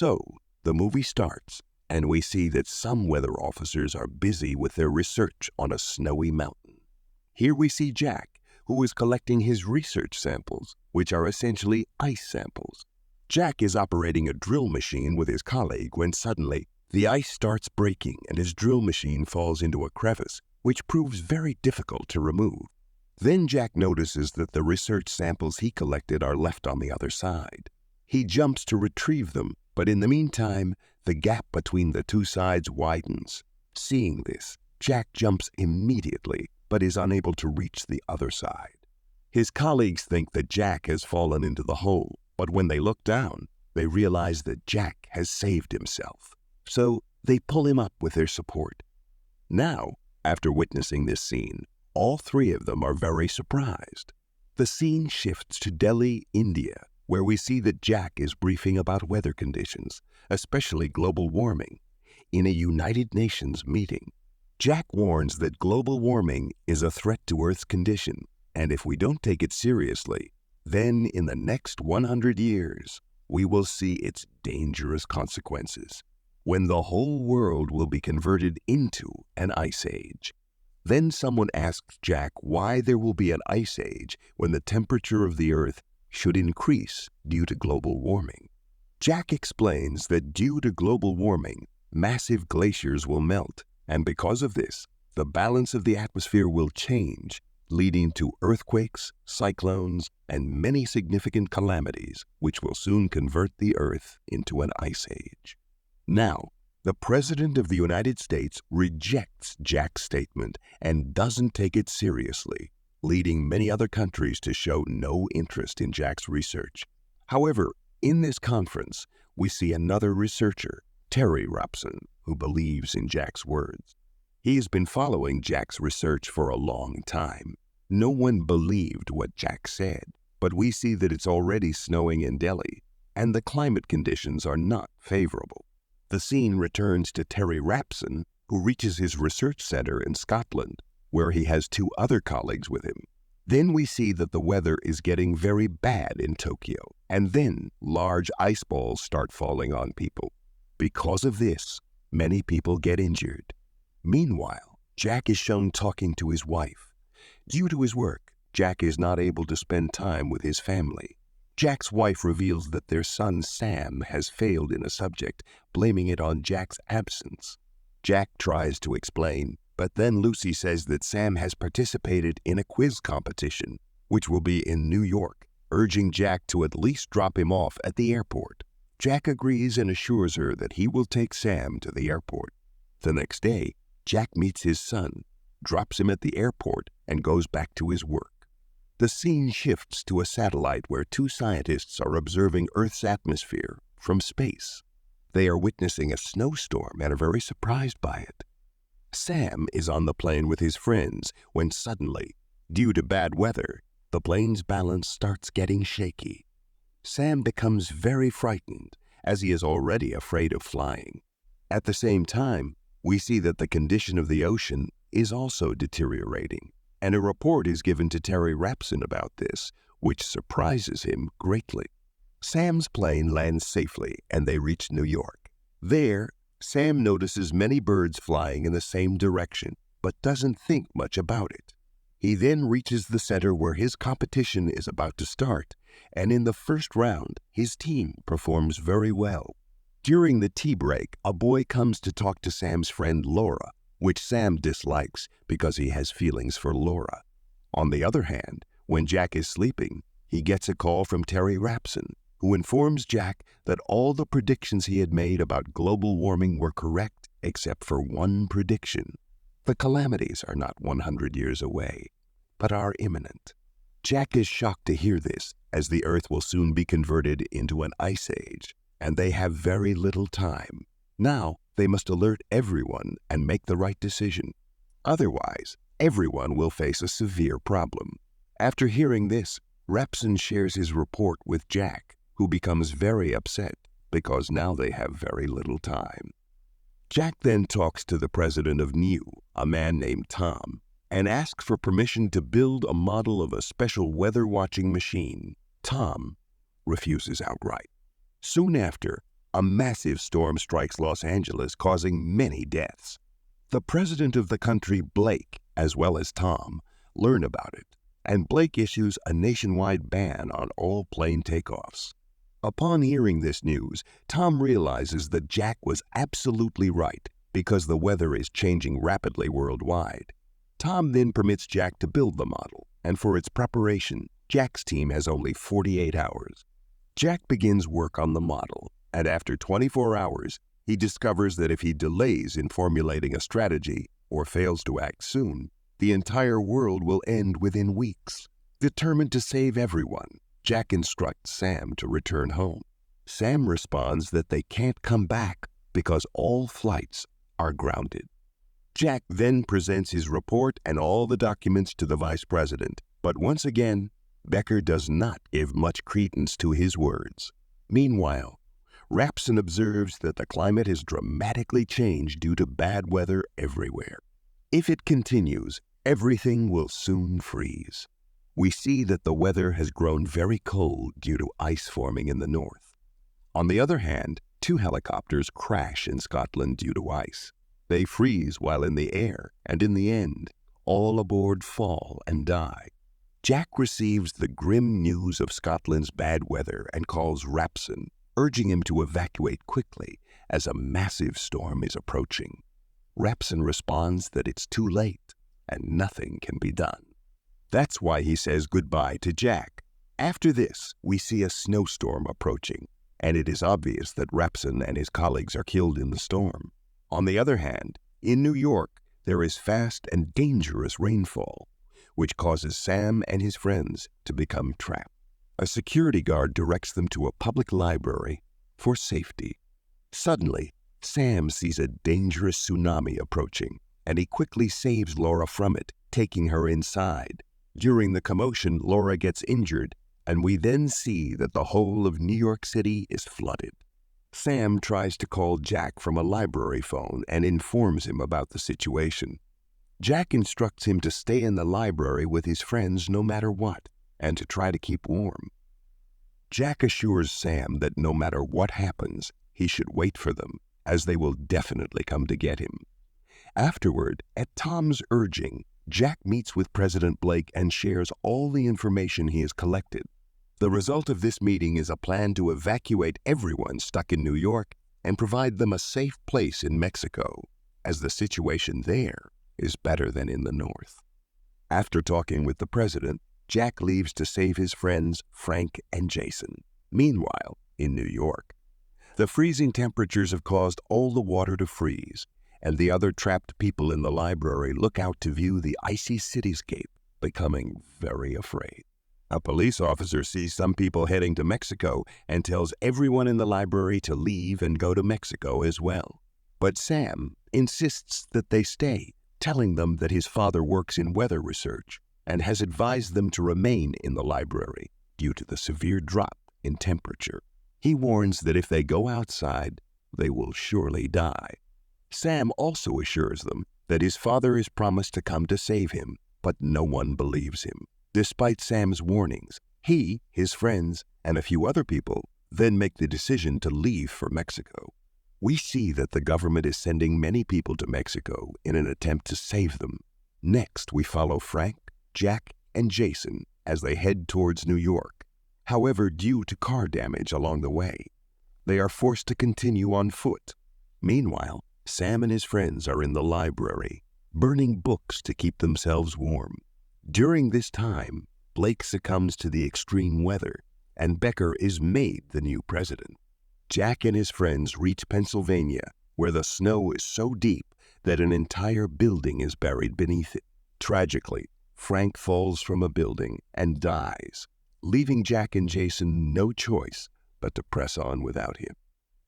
So, the movie starts, and we see that some weather officers are busy with their research on a snowy mountain. Here we see Jack, who is collecting his research samples, which are essentially ice samples. Jack is operating a drill machine with his colleague when suddenly the ice starts breaking and his drill machine falls into a crevice, which proves very difficult to remove. Then Jack notices that the research samples he collected are left on the other side. He jumps to retrieve them, but in the meantime, the gap between the two sides widens. Seeing this, Jack jumps immediately, but is unable to reach the other side. His colleagues think that Jack has fallen into the hole, but when they look down, they realize that Jack has saved himself. So they pull him up with their support. Now, after witnessing this scene, all three of them are very surprised. The scene shifts to Delhi, India, where we see that Jack is briefing about weather conditions, especially global warming, in a United Nations meeting. Jack warns that global warming is a threat to Earth's condition, and if we don't take it seriously, then in the next 100 years, we will see its dangerous consequences, when the whole world will be converted into an ice age. Then someone asks Jack why there will be an ice age when the temperature of the Earth should increase due to global warming. Jack explains that due to global warming, massive glaciers will melt, and because of this, the balance of the atmosphere will change, leading to earthquakes, cyclones, and many significant calamities, which will soon convert the Earth into an ice age. Now, the President of the United States rejects Jack's statement and doesn't take it seriously, leading many other countries to show no interest in Jack's research. However, in this conference, we see another researcher, Terry Rapson, who believes in Jack's words. He has been following Jack's research for a long time. No one believed what Jack said, but we see that it's already snowing in Delhi, and the climate conditions are not favorable. The scene returns to Terry Rapson, who reaches his research center in Scotland, where he has two other colleagues with him. Then we see that the weather is getting very bad in Tokyo, and then large ice balls start falling on people. Because of this, many people get injured. Meanwhile, Jack is shown talking to his wife. Due to his work, Jack is not able to spend time with his family. Jack's wife reveals that their son Sam has failed in a subject, blaming it on Jack's absence. Jack tries to explain, but then Lucy says that Sam has participated in a quiz competition, which will be in New York, urging Jack to at least drop him off at the airport. Jack agrees and assures her that he will take Sam to the airport. The next day, Jack meets his son, drops him at the airport, and goes back to his work. The scene shifts to a satellite where two scientists are observing Earth's atmosphere from space. They are witnessing a snowstorm and are very surprised by it. Sam is on the plane with his friends when suddenly, due to bad weather, the plane's balance starts getting shaky. Sam becomes very frightened, as he is already afraid of flying. At the same time, we see that the condition of the ocean is also deteriorating, and a report is given to Terry Rapson about this, which surprises him greatly. Sam's plane lands safely, and they reach New York. There, Sam notices many birds flying in the same direction, but doesn't think much about it. He then reaches the center where his competition is about to start, and in the first round, his team performs very well. During the tea break, a boy comes to talk to Sam's friend Laura, which Sam dislikes because he has feelings for Laura. On the other hand, when Jack is sleeping, he gets a call from Terry Rapson, who informs Jack that all the predictions he had made about global warming were correct except for one prediction. The calamities are not 100 years away, but are imminent. Jack is shocked to hear this, as the Earth will soon be converted into an ice age, and they have very little time. Now, they must alert everyone and make the right decision. Otherwise, everyone will face a severe problem. After hearing this, Rapson shares his report with Jack, who becomes very upset because now they have very little time. Jack then talks to the president of NEW, a man named Tom, and asks for permission to build a model of a special weather-watching machine. Tom refuses outright. Soon after, A massive storm strikes Los Angeles, causing many deaths. The president of the country, Blake, as well as Tom, learn about it, and Blake issues a nationwide ban on all plane takeoffs. Upon hearing this news, Tom realizes that Jack was absolutely right because the weather is changing rapidly worldwide. Tom then permits Jack to build the model, and for its preparation, Jack's team has only 48 hours. Jack begins work on the model, and after 24 hours, he discovers that if he delays in formulating a strategy or fails to act soon, the entire world will end within weeks. Determined to save everyone, Jack instructs Sam to return home. Sam responds that they can't come back because all flights are grounded. Jack then presents his report and all the documents to the vice president, but once again, Becker does not give much credence to his words. Meanwhile, Rapson observes that the climate has dramatically changed due to bad weather everywhere. If it continues, everything will soon freeze. We see that the weather has grown very cold due to ice forming in the north. On the other hand, 2 helicopters crash in Scotland due to ice. They freeze while in the air, and in the end, all aboard fall and die. Jack receives the grim news of Scotland's bad weather and calls Rapson, urging him to evacuate quickly as a massive storm is approaching. Rapson responds that it's too late and nothing can be done. That's why he says goodbye to Jack. After this, we see a snowstorm approaching, and it is obvious that Rapson and his colleagues are killed in the storm. On the other hand, in New York, there is fast and dangerous rainfall, which causes Sam and his friends to become trapped. A security guard directs them to a public library for safety. Suddenly, Sam sees a dangerous tsunami approaching, and he quickly saves Laura from it, taking her inside. During the commotion, Laura gets injured, and we then see that the whole of New York City is flooded. Sam tries to call Jack from a library phone and informs him about the situation. Jack instructs him to stay in the library with his friends no matter what, and to try to keep warm. Jack assures Sam that no matter what happens, he should wait for them, as they will definitely come to get him. Afterward, at Tom's urging, Jack meets with President Blake and shares all the information he has collected. The result of this meeting is a plan to evacuate everyone stuck in New York and provide them a safe place in Mexico, as the situation there is better than in the north. After talking with the president, Jack leaves to save his friends Frank and Jason. Meanwhile, in New York, the freezing temperatures have caused all the water to freeze, and the other trapped people in the library look out to view the icy cityscape, becoming very afraid. A police officer sees some people heading to Mexico and tells everyone in the library to leave and go to Mexico as well. But Sam insists that they stay, telling them that his father works in weather research and has advised them to remain in the library due to the severe drop in temperature. He warns that if they go outside, they will surely die. Sam also assures them that his father has promised to come to save him, but no one believes him. Despite Sam's warnings, he, his friends, and a few other people then make the decision to leave for Mexico. We see that the government is sending many people to Mexico in an attempt to save them. Next, we follow Frank, Jack, and Jason as they head towards New York. However, due to car damage along the way, they are forced to continue on foot. Meanwhile, Sam and his friends are in the library, burning books to keep themselves warm. During this time, Blake succumbs to the extreme weather, and Becker is made the new president. Jack and his friends reach Pennsylvania, where the snow is so deep that an entire building is buried beneath it. Tragically, Frank falls from a building and dies, leaving Jack and Jason no choice but to press on without him.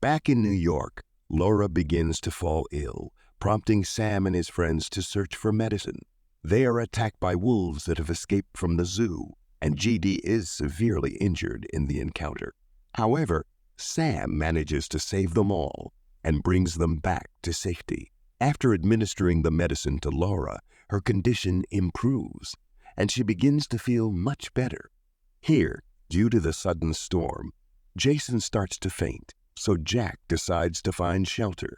Back in New York, Laura begins to fall ill, prompting Sam and his friends to search for medicine. They are attacked by wolves that have escaped from the zoo, and GD is severely injured in the encounter. However, Sam manages to save them all and brings them back to safety. After administering the medicine to Laura, her condition improves, and she begins to feel much better. Here, due to the sudden storm, Jason starts to faint, So Jack decides to find shelter.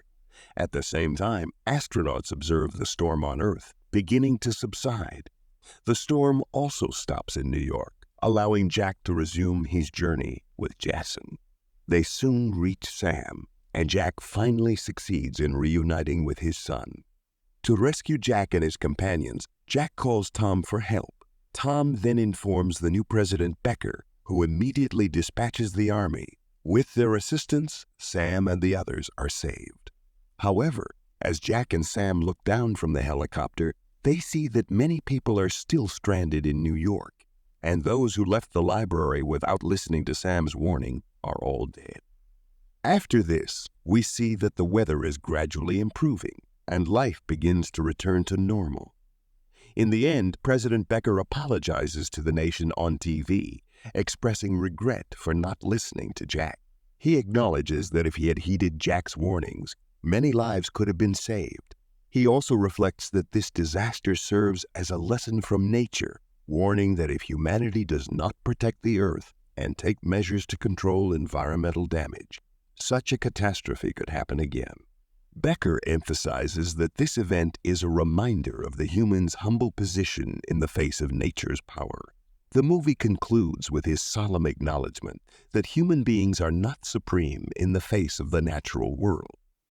At the same time, astronauts observe the storm on Earth beginning to subside. The storm also stops in New York, allowing Jack to resume his journey with Jason. They soon reach Sam, and Jack finally succeeds in reuniting with his son. To rescue Jack and his companions, Jack calls Tom for help. Tom then informs the new President Becker, who immediately dispatches the army. With their assistance, Sam and the others are saved. However, as Jack and Sam look down from the helicopter, they see that many people are still stranded in New York, and those who left the library without listening to Sam's warning are all dead. After this, we see that the weather is gradually improving, and life begins to return to normal. In the end, President Becker apologizes to the nation on TV, expressing regret for not listening to Jack. He acknowledges that if he had heeded Jack's warnings, many lives could have been saved. He also reflects that this disaster serves as a lesson from nature, warning that if humanity does not protect the Earth and take measures to control environmental damage, such a catastrophe could happen again. Becker emphasizes that this event is a reminder of the human's humble position in the face of nature's power. The movie concludes with his solemn acknowledgement that human beings are not supreme in the face of the natural world.